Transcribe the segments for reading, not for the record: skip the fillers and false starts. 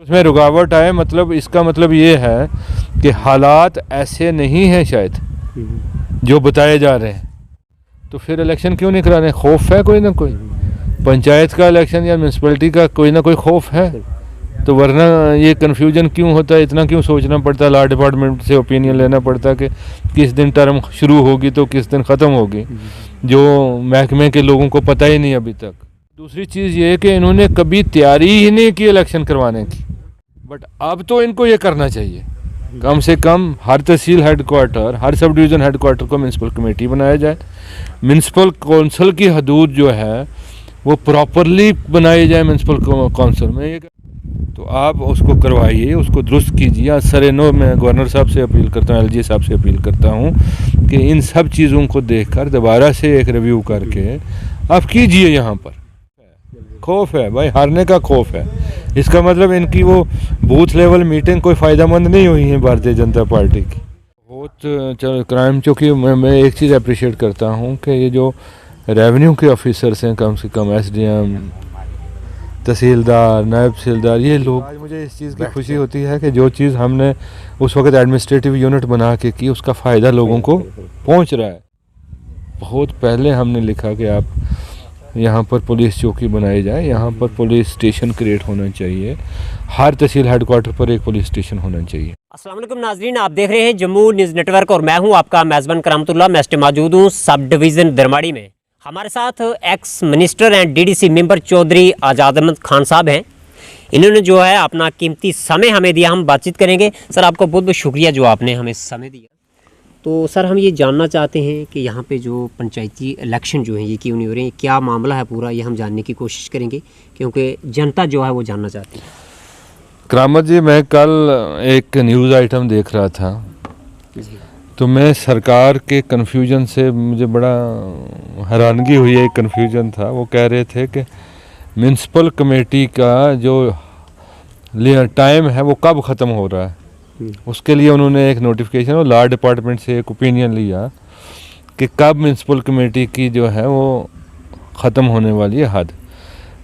उसमें रुकावट आए मतलब इसका मतलब ये है कि हालात ऐसे नहीं हैं शायद जो बताए जा रहे हैं, तो फिर इलेक्शन क्यों नहीं करा रहे हैं? खौफ है कोई ना कोई, पंचायत का इलेक्शन या म्यूनसिपलिटी का कोई ना कोई खौफ है, तो वरना ये कन्फ्यूजन क्यों होता है, इतना क्यों सोचना पड़ता है, लॉ डिपार्टमेंट से ओपिनियन लेना पड़ता है कि किस दिन टर्म शुरू होगी तो किस दिन ख़त्म होगी, जो महकमे के लोगों को पता ही नहीं अभी तक। दूसरी चीज़ ये है कि इन्होंने कभी तैयारी ही नहीं की इलेक्शन करवाने की, बट अब तो इनको ये करना चाहिए। कम से कम हर तहसील हेडक्वार्टर, हर सब डिवीज़न हेडक्वार्टर को म्यूनसिपल कमेटी बनाया जाए, म्यूनसिपल कौंसिल की हदूद जो है वो प्रॉपरली बनाई जाए म्यूनसिपल कौंसिल में। ये तो आप उसको करवाइए, उसको दुरुस्त कीजिए। सरेनो मैं गवर्नर साहब से अपील करता हूँ, एलजी साहब से अपील करता हूँ कि इन सब चीज़ों को देखकर दोबारा से एक रिव्यू करके आप कीजिए। यहाँ पर खौफ है भाई, हारने का खौफ है। इसका मतलब इनकी वो बूथ लेवल मीटिंग कोई फ़ायदेमंद नहीं हुई है भारतीय जनता पार्टी की। बहुत क्राइम, चूँकि मैं एक चीज़ अप्रिशिएट करता हूँ कि ये जो रेवेन्यू के ऑफिसर्स हैं, कम से कम एसडीएम, तहसीलदार, नायब तहसीलदार, ये लोग, आज मुझे इस चीज़ की खुशी होती है कि जो चीज़ हमने उस वक्त एडमिनिस्ट्रेटिव यूनिट बना के की उसका फ़ायदा लोगों को पहुंच रहा है। बहुत पहले हमने लिखा कि आप यहाँ पर पुलिस चौकी बनाई जाए, यहाँ पर पुलिस स्टेशन क्रिएट होना चाहिए, हर तहसील हेडक्वार्टर पर एक पुलिस स्टेशन होना चाहिए। अस्सलाम वालेकुम नाजरीन, आप देख रहे हैं जम्मू न्यूज़ नेटवर्क और मैं हूँ आपका मेज़बान करामतुल्लाह। मैं मौजूद हूँ सब डिवीज़न दरमाड़ी में। हमारे साथ ex minister and DDC member Chaudhary Azad Ahmad Khan sahab हैं। इन्होंने जो है अपना कीमती समय हमें दिया, हम बातचीत करेंगे। सर आपका बहुत बहुत शुक्रिया जो आपने हमें समय दिया। तो सर हम ये जानना चाहते हैं कि यहाँ पे जो पंचायती इलेक्शन जो है ये क्यों नहीं हो रहे हैं, क्या मामला है पूरा, ये हम जानने की कोशिश करेंगे क्योंकि जनता जो है वो जानना चाहती है। करामत जी, मैं कल एक न्यूज़ आइटम देख रहा था तो मैं सरकार के कन्फ्यूजन से मुझे बड़ा हैरानगी हुई। एक कन्फ्यूजन था, वो कह रहे थे कि म्यूनसिपल कमेटी का जो टाइम है वो कब ख़त्म हो रहा है। उसके लिए उन्होंने एक नोटिफिकेशन और लॉ डिपार्टमेंट से एक ओपिनियन लिया कि कब म्यूनसिपल कमेटी की जो है वो ख़त्म होने वाली है हद।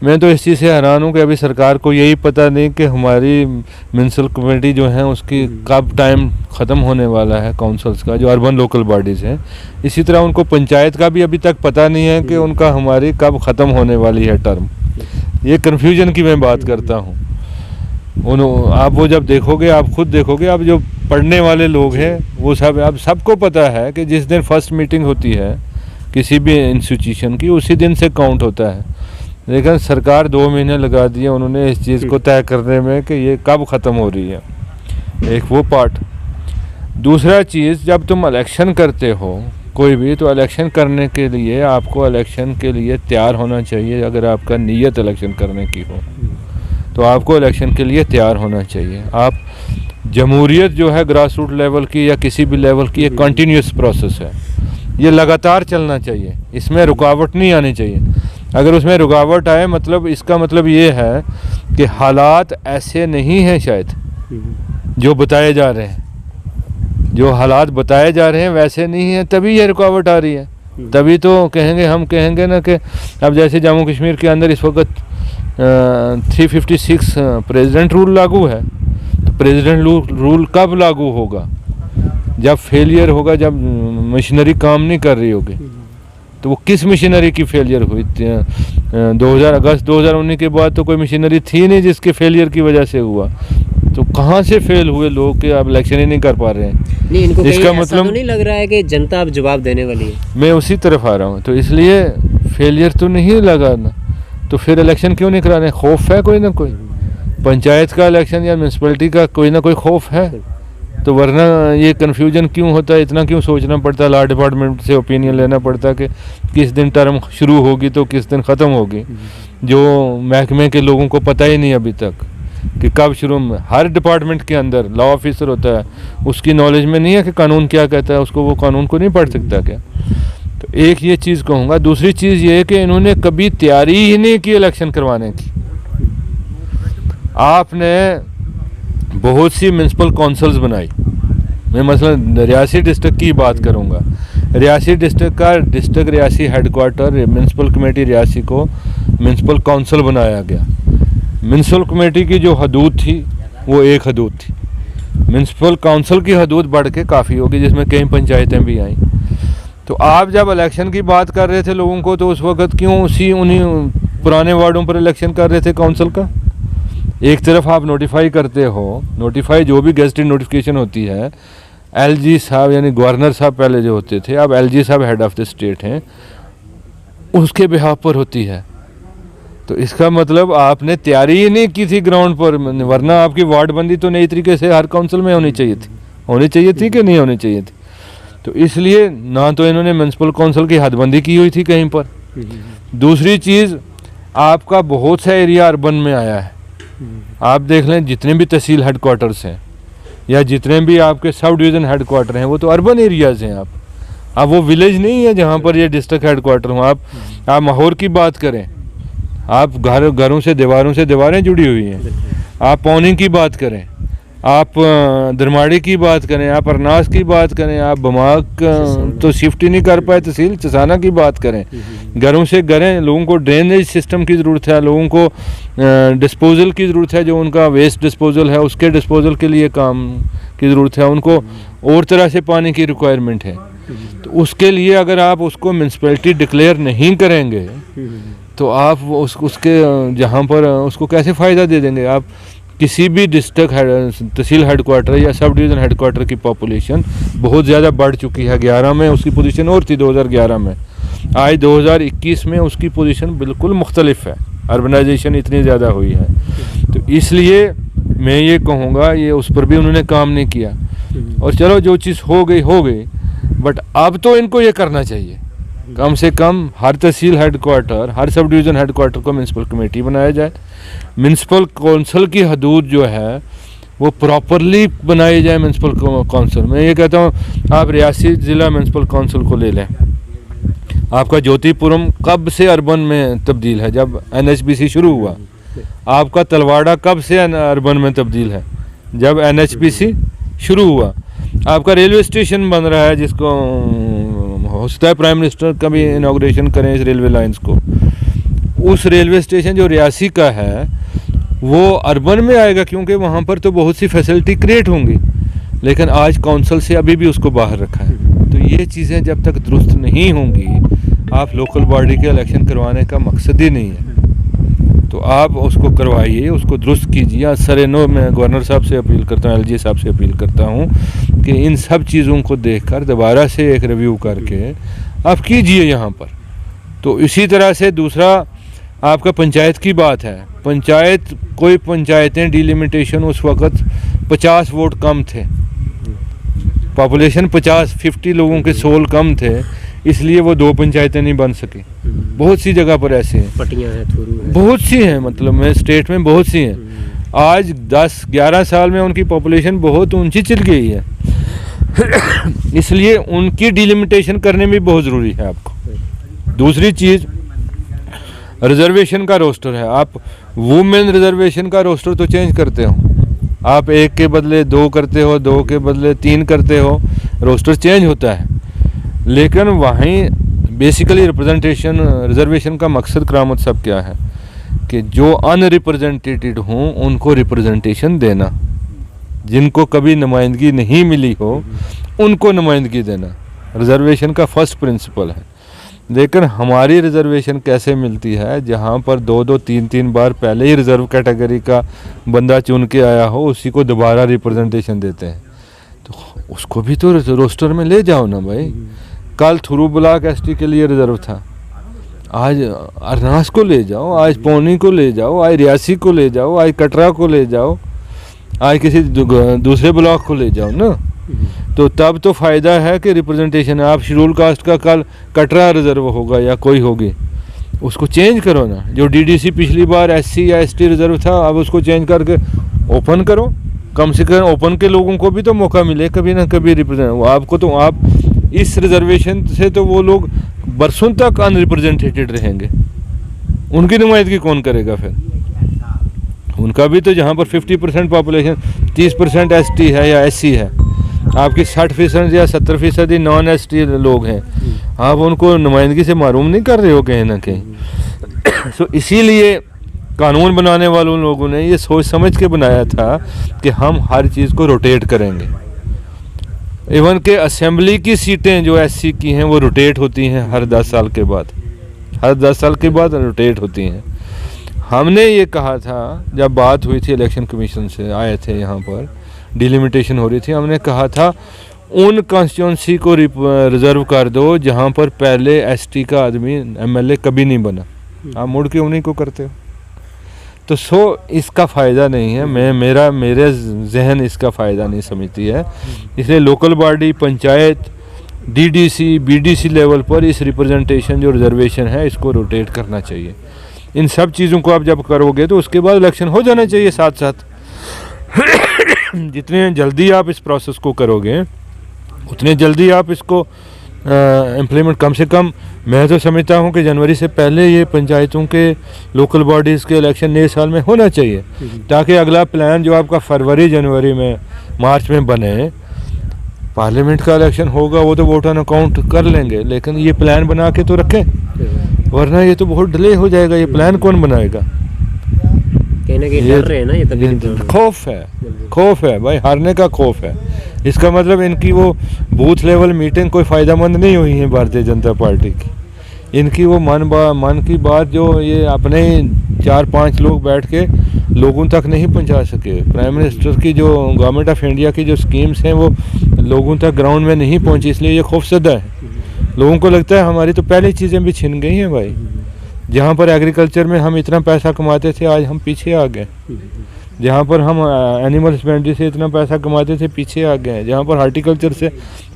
मैं तो इस चीज़ से हैरान हूँ कि अभी सरकार को यही पता नहीं कि हमारी म्यूनसिपल कमेटी जो है उसकी कब टाइम ख़त्म होने वाला है, काउंसिल्स का जो अर्बन लोकल बॉडीज़ हैं। इसी तरह उनको पंचायत का भी अभी तक पता नहीं है कि उनका हमारी कब ख़त्म होने वाली है टर्म। ये कन्फ्यूजन की मैं बात करता हूँ। आप वो जब देखोगे, आप खुद देखोगे, आप जो पढ़ने वाले लोग हैं वो सब, आप सबको पता है कि जिस दिन फर्स्ट मीटिंग होती है किसी भी इंस्टीट्यूशन की उसी दिन से काउंट होता है। लेकिन सरकार 2 महीने लगा दिए उन्होंने इस चीज़ को तय करने में कि ये कब ख़त्म हो रही है। एक वो पार्ट। दूसरा चीज़, जब तुम इलेक्शन करते हो कोई भी, तो इलेक्शन करने के लिए आपको इलेक्शन के लिए तैयार होना चाहिए। अगर आपका नीयत इलेक्शन करने की हो तो आपको इलेक्शन के लिए तैयार होना चाहिए। आप जमहूरियत जो है ग्रास रूट लेवल की या किसी भी लेवल की एक कंटिन्यूस प्रोसेस है, ये लगातार चलना चाहिए, इसमें रुकावट नहीं आनी चाहिए। अगर उसमें रुकावट आए मतलब इसका मतलब ये है कि हालात ऐसे नहीं हैं शायद जो बताए जा रहे हैं। जो हालात बताए जा रहे हैं वैसे नहीं हैं, तभी ये रुकावट आ रही है। तभी तो कहेंगे, हम कहेंगे ना कि अब जैसे जम्मू कश्मीर के अंदर इस वक्त 356 प्रेसिडेंट रूल लागू है, तो प्रेसिडेंट रूल कब लागू होगा? जब फेलियर होगा, जब मशीनरी काम नहीं कर रही होगी। तो वो किस मशीनरी की फेलियर हुई? 2000 अगस्त 2019 के बाद तो कोई मशीनरी थी नहीं जिसके फेलियर की वजह से हुआ। तो कहाँ से फेल हुए लोग कि अब इलेक्शन ही नहीं कर पा रहे हैं? नहीं, इनको इसका मतलब तो नहीं लग रहा है कि जनता अब जवाब देने वाली है? मैं उसी तरफ आ रहा हूँ। तो इसलिए फेलियर तो नहीं लगा ना, तो फिर इलेक्शन क्यों नहीं करा रहे? खौफ है कोई ना कोई, पंचायत का इलेक्शन या म्यूनसिपलिटी का कोई ना कोई खौफ है, तो वरना ये कन्फ्यूजन क्यों होता है, इतना क्यों सोचना पड़ता है, लॉ डिपार्टमेंट से ओपिनियन लेना पड़ता है कि किस दिन टर्म शुरू होगी तो किस दिन ख़त्म होगी, जो महकमे के लोगों को पता ही नहीं अभी तक कि कब शुरू में। हर डिपार्टमेंट के अंदर लॉ ऑफिसर होता है, उसकी नॉलेज में नहीं है कि कानून क्या कहता है, उसको वो कानून को नहीं पढ़ सकता क्या? तो एक ये चीज़ कहूँगा। दूसरी चीज़ ये है कि इन्होंने कभी तैयारी ही नहीं की इलेक्शन करवाने की। आपने बहुत सी म्यूनसिपल कौंसिल्स बनाई। मैं मसलन रियासी डिस्ट्रिक्ट की बात करूँगा। रियासी डिस्ट्रिक्ट का district Reasi headquarter municipal committee Reasi को म्यूनसिपल कौंसिल बनाया गया। म्यूनसिपल कमेटी की जो हदूद थी वो एक हदूद थी, म्यूनसिपल काउंसिल की हदूद बढ़ के काफ़ी होगी, जिसमें कई पंचायतें भी आईं। तो आप जब इलेक्शन की बात कर रहे थे लोगों को, तो उस वक्त क्यों उन्हीं पुराने वार्डों पर इलेक्शन कर रहे थे काउंसिल का? एक तरफ आप नोटिफाई करते हो, नोटिफाई जो भी गेजेटेड नोटिफिकेशन होती है, एलजी साहब यानी गवर्नर साहब पहले जो होते थे, अब एलजी साहब हेड ऑफ द स्टेट हैं, उसके बिहाफ पर होती है। तो इसका मतलब आपने तैयारी ही नहीं की थी ग्राउंड पर, वरना आपकी वार्डबंदी तो नई तरीके से हर काउंसिल में होनी चाहिए थी कि नहीं होनी चाहिए थी। तो इसलिए ना तो इन्होंने म्यूनसिपल काउंसिल की हदबंदी की हुई थी कहीं पर। दूसरी चीज़, आपका बहुत सा एरिया अर्बन में आया है। आप देख लें जितने भी तहसील हेडक्वार्टर्स हैं या जितने भी आपके सब डिवीज़न हेडक्वार्टर हैं, वो तो अर्बन एरियाज़ हैं। आप वो विलेज नहीं है जहाँ पर ये डिस्ट्रिक्ट हेडक्वार्टर हो। आप माहौर की बात करें, आप घरों से दीवारें जुड़ी हुई हैं। आप पौनी की बात करें, आप दरमाड़ी की बात करें, आप अरनास की बात करें, आप बमाक तो शिफ्ट ही नहीं कर पाए तहसील चसाना की बात करें। घरों से घरें, लोगों को ड्रेनेज सिस्टम की ज़रूरत है, लोगों को डिस्पोजल की ज़रूरत है, जो उनका वेस्ट डिस्पोजल है उसके डिस्पोजल के लिए काम की ज़रूरत है, उनको और तरह से पानी की रिक्वायरमेंट है। तो उसके लिए अगर आप उसको म्यूनसिपैलिटी डिक्लेयर नहीं करेंगे तो आप उसके जहाँ पर उसको कैसे फ़ायदा दे देंगे? आप किसी भी डिस्ट्रिक्ट तहसील हेडक्वार्टर या सब डिवीज़न हेडक्वार्टर की पॉपुलेशन बहुत ज़्यादा बढ़ चुकी है। 11 में उसकी पोजीशन और थी 2011 में, आज 2021 में उसकी पोजीशन बिल्कुल मुख्तलिफ है। अर्बनाइजेशन इतनी ज़्यादा हुई है, तो इसलिए मैं ये कहूँगा ये उस पर भी उन्होंने काम नहीं किया। और चलो जो चीज़ हो गई, बट अब तो इनको ये करना चाहिए, कम से कम हर तहसील हेडक्वार्टर, हर सब डिवीज़न हेडक्वार्टर को म्यूनसिपल कमेटी बनाया जाए। म्यूनसिपल काउंसिल की हदूद जो है वो प्रॉपरली बनाई जाए। म्यूनसिपल काउंसिल, मैं ये कहता हूँ, आप रियासी ज़िला म्यूनसिपल काउंसिल को ले लें। आपका ज्योतिपुरम कब से अर्बन में तब्दील है? जब NHPC शुरू हुआ। आपका तलवाड़ा कब से अर्बन में तब्दील है? जब NHPC शुरू हुआ। आपका रेलवे स्टेशन बन रहा है, जिसको हो सकता है प्राइम मिनिस्टर का भी इनाग्रेशन करें इस रेलवे लाइंस को। उस रेलवे स्टेशन जो रियासी का है वो अर्बन में आएगा, क्योंकि वहाँ पर तो बहुत सी फैसिलिटी क्रिएट होंगी, लेकिन आज काउंसिल से अभी भी उसको बाहर रखा है। तो ये चीज़ें जब तक दुरुस्त नहीं होंगी, आप लोकल बॉडी के इलेक्शन करवाने का मकसद ही नहीं है। तो आप उसको करवाइए, उसको दुरुस्त कीजिए। सरेनो मैं गवर्नर साहब से अपील करता हूँ, LG साहब से अपील करता हूँ कि इन सब चीज़ों को देखकर दोबारा से एक रिव्यू करके आप कीजिए यहाँ पर। तो इसी तरह से दूसरा आपका पंचायत की बात है। कोई पंचायतें डिलिमिटेशन उस वक़्त 50 वोट कम थे, पॉपुलेशन 50 लोगों के सोल कम थे, इसलिए वो 2 पंचायतें नहीं बन सकी। बहुत सी जगह पर ऐसे हैं, पटियां हैं, थुरू है, बहुत सी हैं, मतलब मैं स्टेट में बहुत सी हैं। आज 10-11 साल में उनकी पॉपुलेशन बहुत ऊंची चल गई है इसलिए उनकी डिलिमिटेशन करने में बहुत ज़रूरी है आपको। दूसरी चीज़, रिजर्वेशन का रोस्टर है। आप वुमेन रिजर्वेशन का रोस्टर तो चेंज करते हो, आप 1 के बदले 2 करते हो, 2 के बदले 3 करते हो, रोस्टर चेंज होता है। लेकिन वहीं बेसिकली रिप्रेजेंटेशन, रिजर्वेशन का मकसद करामत सब क्या है कि जो अनरिप्रेजेंटेटेड हों उनको रिप्रेजेंटेशन देना, जिनको कभी नुमाइंदगी नहीं मिली हो उनको नुमाइंदगी देना रिजर्वेशन का फर्स्ट प्रिंसिपल है। लेकिन हमारी रिजर्वेशन कैसे मिलती है, जहाँ पर 2-2, 3-3 बार पहले ही रिजर्व कैटेगरी का बंदा चुन के आया हो, उसी को दोबारा रिप्रेजेंटेशन देते हैं। तो उसको भी तो रोस्टर में ले जाओ ना भाई। कल थुरू ब्लॉक ST के लिए रिजर्व था, आज अरनास को ले जाओ, आज पौनी को ले जाओ, आज रियासी को ले जाओ, आज कटरा को ले जाओ, आज किसी दूसरे ब्लॉक को ले जाओ ना। तो तब तो फ़ायदा है कि रिप्रेजेंटेशन है। आप शेड्यूल कास्ट का कल कटरा रिजर्व होगा या कोई होगी, उसको चेंज करो ना। जो DDC पिछली बार SC या ST रिजर्व था, अब उसको चेंज करके ओपन करो। कम से कम ओपन के लोगों को भी तो मौका मिले कभी ना कभी रिप्रेजेंट। आपको तो आप इस रिजर्वेशन से तो वो लोग बरसों तक अनरिप्रेजेंटेटेड रहेंगे, उनकी नुमाइंदगी कौन करेगा फिर? उनका भी तो जहाँ पर 50% पॉपुलेशन, 30% ST है या SC है, आपकी 60% या 70% नॉन ST लोग हैं, आप उनको नुमाइंदगी से महरूम नहीं कर रहे हो कहीं ना कहीं। सो इसीलिए कानून बनाने वालों लोगों ने ये सोच समझ के बनाया था कि हम हर चीज़ को रोटेट करेंगे। इवन के असेंबली की सीटें जो एससी की हैं वो रोटेट होती हैं हर 10 साल के बाद, हर 10 साल के बाद रोटेट होती हैं। हमने ये कहा था जब बात हुई थी इलेक्शन कमीशन से आए थे यहाँ पर, डिलिमिटेशन हो रही थी, हमने कहा था उन कॉन्स्टिट्यूंसी को रिजर्व कर दो जहाँ पर पहले एसटी का आदमी एमएलए कभी नहीं बना, आप मुड़ के उन्हीं को करते हो। तो इसका फ़ायदा नहीं है, मेरे जहन इसका फ़ायदा नहीं समझती है। इसलिए local body, panchayat, DDC, BDC level पर इस रिप्रेजेंटेशन जो रिजर्वेशन है इसको रोटेट करना चाहिए। इन सब चीज़ों को आप जब करोगे तो उसके बाद इलेक्शन हो जाना चाहिए साथ साथ। जितने जल्दी आप इस प्रोसेस को करोगे उतने जल्दी आप इसको इम्प्लीमेंट, कम से कम मैं तो समझता हूँ कि जनवरी से पहले ये पंचायतों के, लोकल बॉडीज़ के इलेक्शन नए साल में होना चाहिए, ताकि अगला प्लान जो आपका फरवरी जनवरी में मार्च में बने, पार्लियामेंट का इलेक्शन होगा वो तो वोट ऑन अकाउंट कर लेंगे, लेकिन ये प्लान बना के तो रखें, वरना ये तो बहुत डिले हो जाएगा। ये प्लान कौन बनाएगा? कहीं ना कहीं डर रहे हैं ना, ये तभी खौफ है भाई, हारने का खौफ है। इसका मतलब इनकी वो बूथ लेवल मीटिंग कोई फ़ायदेमंद नहीं हुई है भारतीय जनता पार्टी की। इनकी वो मन की बात जो ये अपने 4-5 लोग बैठ के लोगों तक नहीं पहुंचा सके। प्राइम मिनिस्टर की जो गवर्नमेंट ऑफ इंडिया की जो स्कीम्स हैं वो लोगों तक ग्राउंड में नहीं पहुंची, इसलिए ये खौफजदा है। लोगों को लगता है हमारी तो पहले चीज़ें भी छिन गई हैं भाई। जहाँ पर एग्रीकल्चर में हम इतना पैसा कमाते थे आज हम पीछे आ गए, जहाँ पर हम एनिमल हस्बेंड्री से इतना पैसा कमाते थे पीछे आ गए हैं, जहाँ पर हार्टिकल्चर से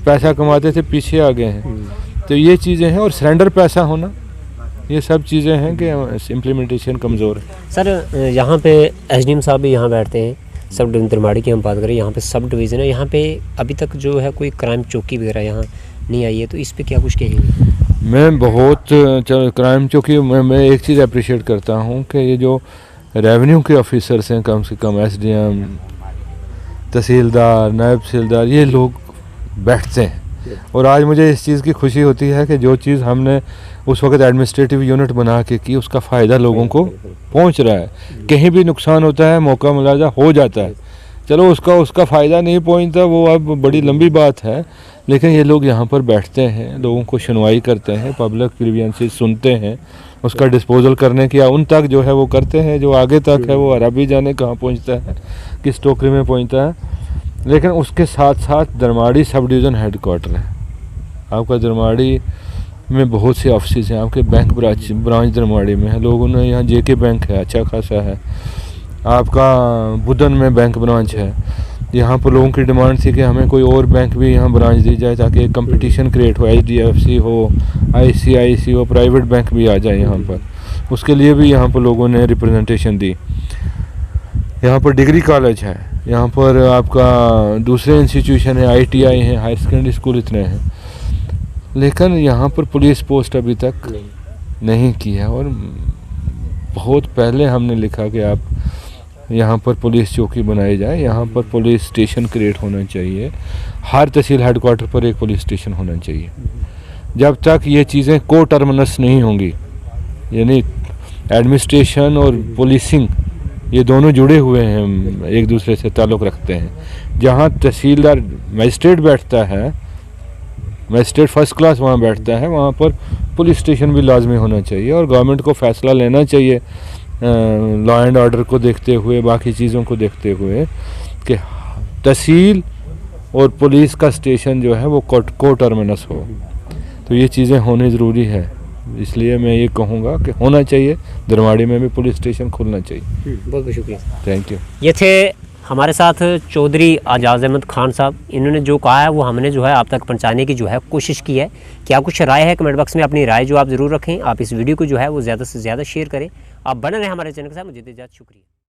पैसा कमाते थे पीछे आ गए हैं। तो ये चीज़ें हैं, और सरेंडर पैसा होना, ये सब चीज़ें हैं कि इम्प्लीमेंटेशन कमज़ोर है। सर यहाँ पे एसडीएम साहब भी यहाँ बैठते हैं, सब डिवीज़न दरमाड़ी की हम बात करें, यहाँ पे सब डिवीज़न है, यहाँ पे अभी तक जो है कोई क्राइम चौकी वगैरह यहाँ नहीं आई है, तो इस पे क्या कुछ कहेंगे? मैं बहुत क्राइम चौकी मैं एक चीज़ अप्रिशिएट करता हूँ कि ये जो रेवेन्यू के ऑफिसर्स हैं, कम से कम एसडीएम, तहसीलदार, नायब तहसीलदार, ये लोग बैठते हैं। और आज मुझे इस चीज़ की खुशी होती है कि जो चीज़ हमने उस वक्त एडमिनिस्ट्रेटिव यूनिट बना के की उसका फ़ायदा लोगों को पहुंच रहा है। कहीं भी नुकसान होता है, मौका मुलाजा हो जाता है, चलो उसका फ़ायदा नहीं पहुंचता वो अब बड़ी लंबी बात है, लेकिन ये लोग यहाँ पर बैठते हैं, लोगों को सुनवाई करते हैं, पब्लिक ग्रीवेंसेस सुनते हैं, उसका डिस्पोजल करने की उन तक जो है वो करते हैं। जो आगे तक है वो अरबी जाने कहाँ पहुँचता है, किस टोकरी में पहुँचता है। लेकिन उसके साथ साथ दरमाड़ी सब डिवीज़न हेडक्वार्टर है आपका। दरमाड़ी में बहुत से ऑफिस हैं आपके, बैंक ब्रांच दरमाड़ी में है, लोगों ने यहाँ जेके बैंक है अच्छा खासा है, आपका बुदन में बैंक ब्रांच है। यहाँ पर लोगों की डिमांड थी कि हमें कोई और बैंक भी यहाँ ब्रांच दी जाए ताकि एक कंपटीशन क्रिएट हो, HDFC हो, ICICI हो, प्राइवेट बैंक भी आ जाए यहाँ पर। उसके लिए भी यहाँ पर लोगों ने रिप्रेजेंटेशन दी। यहाँ पर डिग्री कॉलेज है, यहाँ पर आपका दूसरे इंस्टीट्यूशन है, ITI है, हायर सेकेंडरी स्कूल इतने हैं, लेकिन यहाँ पर पुलिस पोस्ट अभी तक नहीं की है। और बहुत पहले हमने लिखा कि आप यहाँ पर पुलिस चौकी बनाई जाए, यहाँ पर पुलिस स्टेशन क्रिएट होना चाहिए, हर तहसील हेडक्वार्टर पर एक पुलिस स्टेशन होना चाहिए। जब तक ये चीज़ें को टर्मिनस नहीं होंगी, यानी एडमिनिस्ट्रेशन और पुलिसिंग ये दोनों जुड़े हुए हैं, एक दूसरे से ताल्लुक़ रखते हैं। जहाँ तहसीलदार मजिस्ट्रेट बैठता है, मजिस्ट्रेट फर्स्ट क्लास वहाँ बैठता है, वहाँ पर पुलिस स्टेशन भी लाजमी होना चाहिए। और गवर्नमेंट को फ़ैसला लेना चाहिए लॉ एंड ऑर्डर को देखते हुए, बाकी चीज़ों को देखते हुए, कि तहसील और पुलिस का स्टेशन जो है वो को टर्मिनस हो। तो ये चीज़ें होनी ज़रूरी है, इसलिए मैं ये कहूँगा कि होना चाहिए, दरमाड़ी में भी पुलिस स्टेशन खुलना चाहिए। बहुत बहुत शुक्रिया, थैंक यू। ये थे हमारे साथ चौधरी आजाज़ अहमद खान साहब। इन्होंने जो कहा है वो हमने जो है आप तक पहुंचाने की जो है कोशिश की है। क्या कुछ राय है कमेंट बॉक्स में अपनी राय जो आप ज़रूर रखें। आप इस वीडियो को जो है वो ज़्यादा से ज़्यादा शेयर करें। आप बने रहें हमारे चैनल के साथ। मुझे इजाज़त, शुक्रिया।